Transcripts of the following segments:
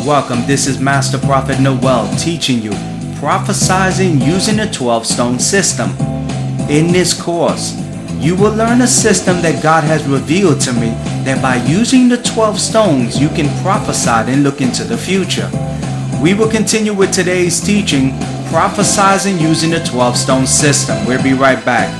Welcome, this is Master Prophet Noel teaching you prophesizing using the 12-stone system. In this course, you will learn a system that God has revealed to me that by using the 12 stones you can prophesy and look into the future. We will continue with today's teaching, prophesizing using the 12-stone system. We'll be right back.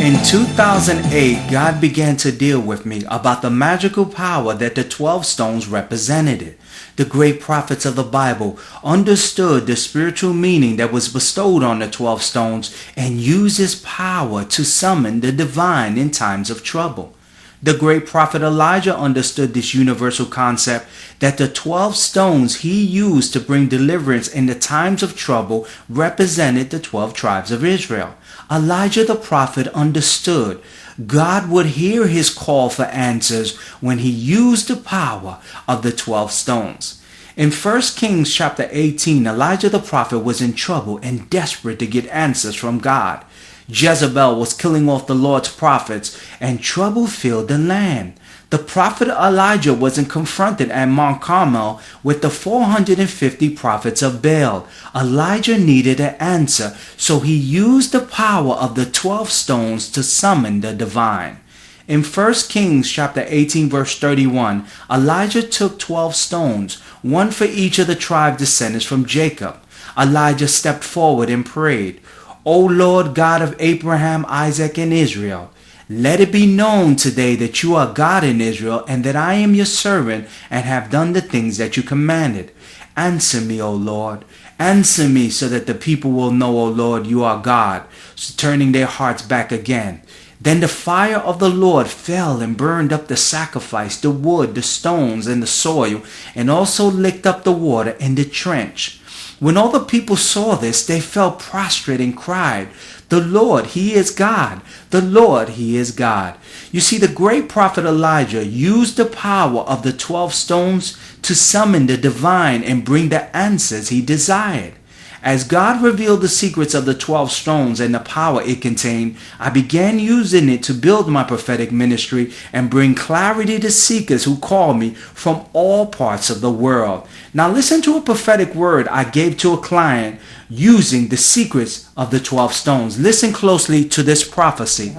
In 2008, God began to deal with me about the magical power that the 12 stones represented. The great prophets of the Bible understood the spiritual meaning that was bestowed on the 12 stones and used this power to summon the divine in times of trouble. The great prophet Elijah understood this universal concept that the 12 stones he used to bring deliverance in the times of trouble represented the 12 tribes of Israel. Elijah the prophet understood God would hear his call for answers when he used the power of the 12 stones. In 1 Kings chapter 18, Elijah the prophet was in trouble and desperate to get answers from God. Jezebel was killing off the Lord's prophets, and trouble filled the land. The prophet Elijah wasn't confronted at Mount Carmel with the 450 prophets of Baal. Elijah needed an answer, so he used the power of the 12 stones to summon the divine. In 1 Kings chapter 18 verse 31, Elijah took 12 stones, one for each of the tribe descendants from Jacob. Elijah stepped forward and prayed, O Lord God of Abraham, Isaac, and Israel, let it be known today that you are God in Israel and that I am your servant and have done the things that you commanded. Answer me, O Lord. Answer me so that the people will know, O Lord, you are God, so turning their hearts back again. Then the fire of the Lord fell and burned up the sacrifice, the wood, the stones, and the soil, and also licked up the water in the trench. When all the people saw this, they fell prostrate and cried, the Lord, He is God. The Lord, He is God. You see, the great prophet Elijah used the power of the 12 stones to summon the divine and bring the answers he desired. As God revealed the secrets of the 12 stones and the power it contained, I began using it to build my prophetic ministry and bring clarity to seekers who call me from all parts of the world. Now listen to a prophetic word I gave to a client using the secrets of the 12 stones. Listen closely to this prophecy.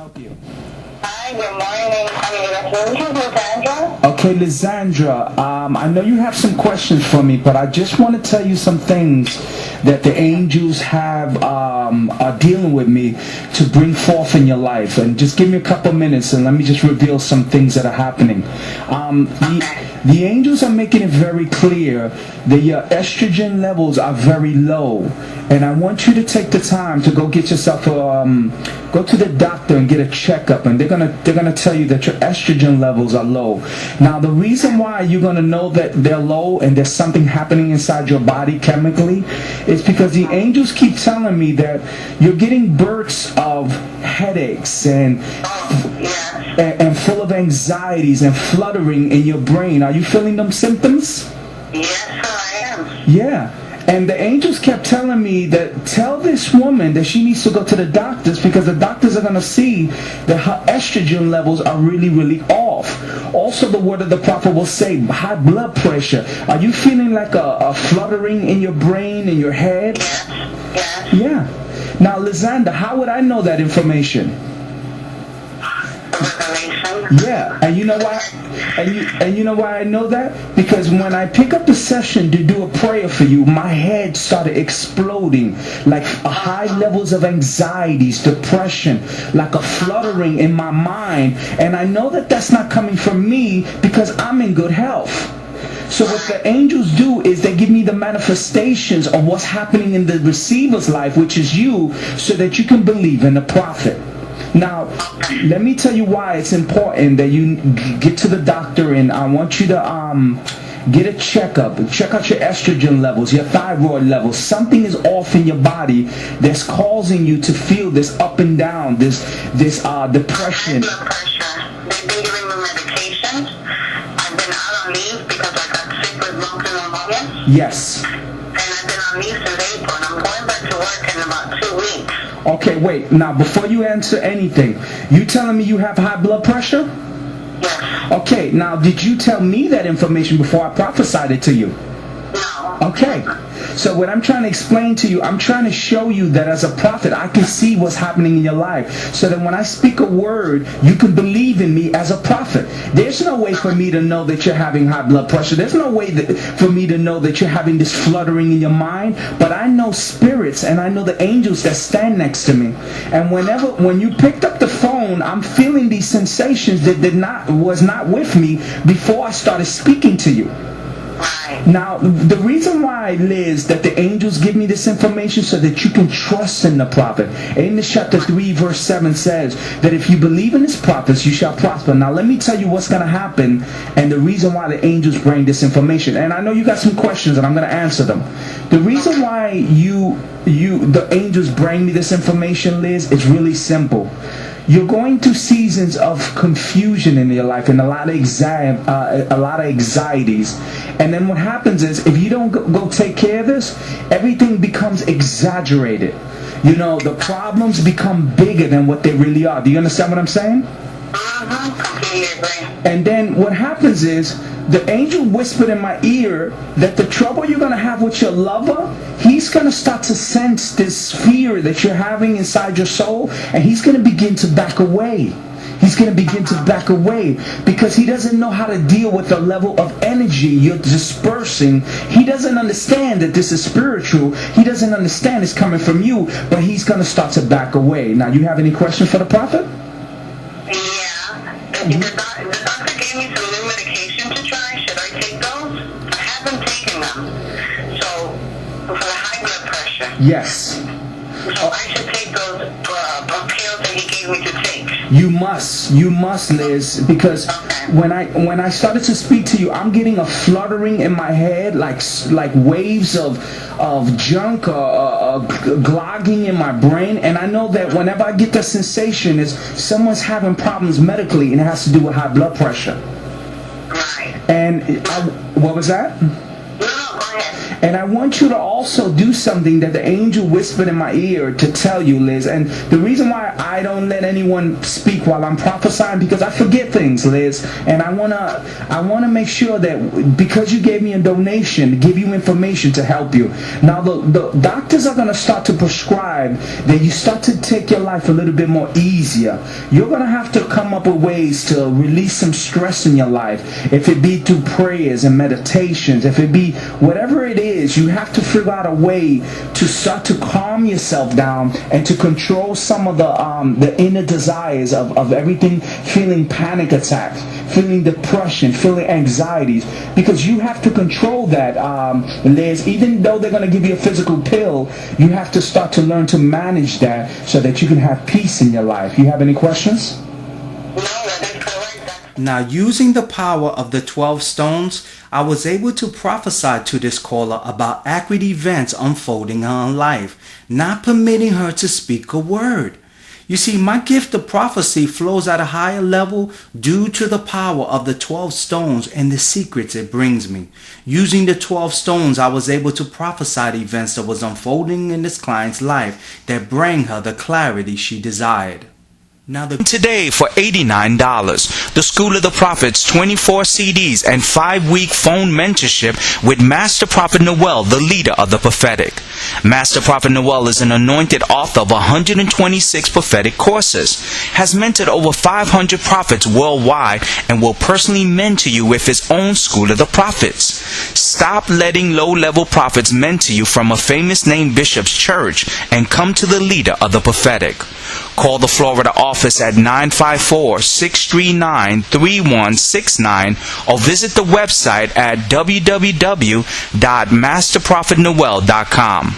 Hi, good morning. Lysandra. Okay, Lysandra, I know you have some questions for me, but I just want to tell you some things that the angels have are dealing with me to bring forth in your life. And just give me a couple minutes and let me just reveal some things that are happening. The angels are making it very clear that your estrogen levels are very low, and I want you to take the time to go get yourself go to the doctor and get a checkup, and they're gonna tell you that your estrogen levels are low. Now the reason why you're gonna know that they're low and there's something happening inside your body chemically is because the angels keep telling me that you're getting bursts of headaches and full of anxieties and fluttering in your brain. Are you feeling them symptoms? Yes, I am. Yeah. And the angels kept telling me that tell this woman that she needs to go to the doctors because the doctors are going to see that her estrogen levels are really, really off. Also, the word of the prophet will say high blood pressure. Are you feeling like a fluttering in your brain, in your head? Yes. Yeah. Now, Lysandra, how would I know that information? Yeah, and you know why? And you know why I know that? Because when I pick up the session to do a prayer for you, my head started exploding, like high levels of anxieties, depression, like a fluttering in my mind, and I know that that's not coming from me because I'm in good health. So what the angels do is they give me the manifestations of what's happening in the receiver's life, which is you, so that you can believe in the prophet. Now, let me tell you why it's important that you get to the doctor, and I want you to get a checkup. Check out your estrogen levels, your thyroid levels. Something is off in your body that's causing you to feel this up and down, this depression. Blood pressure. They've been giving me medication. I've been out on leave because I got sick with lumps and pneumonia. Yes. And I've been on me since April, and I'm going back to work in about 2 weeks. Okay, wait. Now, before you answer anything, you telling me you have high blood pressure? Yes. Okay, now, did you tell me that information before I prophesied it to you? No. Okay. So what I'm trying to explain to you, I'm trying to show you that as a prophet, I can see what's happening in your life. So that when I speak a word, you can believe in me as a prophet. There's no way for me to know that you're having high blood pressure. There's no way for me to know that you're having this fluttering in your mind. But I know spirits and I know the angels that stand next to me. And when you picked up the phone, I'm feeling these sensations that was not with me before I started speaking to you. Now, the reason why, Liz, that the angels give me this information so that you can trust in the prophet. Amos chapter 3 verse 7 says that if you believe in his prophets, you shall prosper. Now, let me tell you what's going to happen and the reason why the angels bring this information. And I know you got some questions and I'm going to answer them. The reason why the angels bring me this information, Liz, is really simple. You're going through seasons of confusion in your life and a lot of anxieties. And then what happens is, if you don't go take care of this, everything becomes exaggerated. You know, the problems become bigger than what they really are. Do you understand what I'm saying? And then what happens is, the angel whispered in my ear that the trouble you're going to have with your lover, he's going to start to sense this fear that you're having inside your soul, and he's going to begin to back away. He's going to begin to back away because he doesn't know how to deal with the level of energy you're dispersing. He doesn't understand that this is spiritual. He doesn't understand it's coming from you, but he's going to start to back away. Now, you have any questions for the prophet? The doctor gave me some new medication to try. Should I take those? I haven't taken them. So, for the high blood pressure. Yes. So I should take those pills that he gave me to take. You must, Liz, because when I started to speak to you, I'm getting a fluttering in my head, like waves of junk clogging in my brain, and I know that whenever I get that sensation, is someone's having problems medically, and it has to do with high blood pressure. Right. And what was that? No, go ahead. And I want you to also do something that the angel whispered in my ear to tell you, Liz. And the reason why I don't let anyone speak while I'm prophesying, because I forget things, Liz. And I wanna make sure that because you gave me a donation, to give you information to help you. Now the doctors are gonna start to prescribe that you start to take your life a little bit more easier. You're gonna have to come up with ways to release some stress in your life. If it be through prayers and meditations, if it be whatever it is, you have to figure out a way to start to calm yourself down and to control some of the inner desires of everything, feeling panic attacks, feeling depression, feeling anxieties, because you have to control that, Liz. Even though they're going to give you a physical pill, you have to start to learn to manage that so that you can have peace in your life. You have any questions? No, that is correct. Now, using the power of the 12 stones, I was able to prophesy to this caller about accurate events unfolding in her life, not permitting her to speak a word. You see, my gift of prophecy flows at a higher level due to the power of the 12 stones and the secrets it brings me. Using the 12 stones, I was able to prophesy the events that was unfolding in this client's life that bring her the clarity she desired. Now today for $89, the School of the Prophets 24 CDs and 5-week phone mentorship with Master Prophet Noel, the leader of the prophetic. Master Prophet Noel is an anointed author of 126 prophetic courses, has mentored over 500 prophets worldwide, and will personally mentor you with his own School of the Prophets. Stop letting low-level prophets mentor you from a famous name bishop's church and come to the leader of the prophetic. Call the Florida office at 954-639-3169 or visit the website at www.masterprophetnoel.com.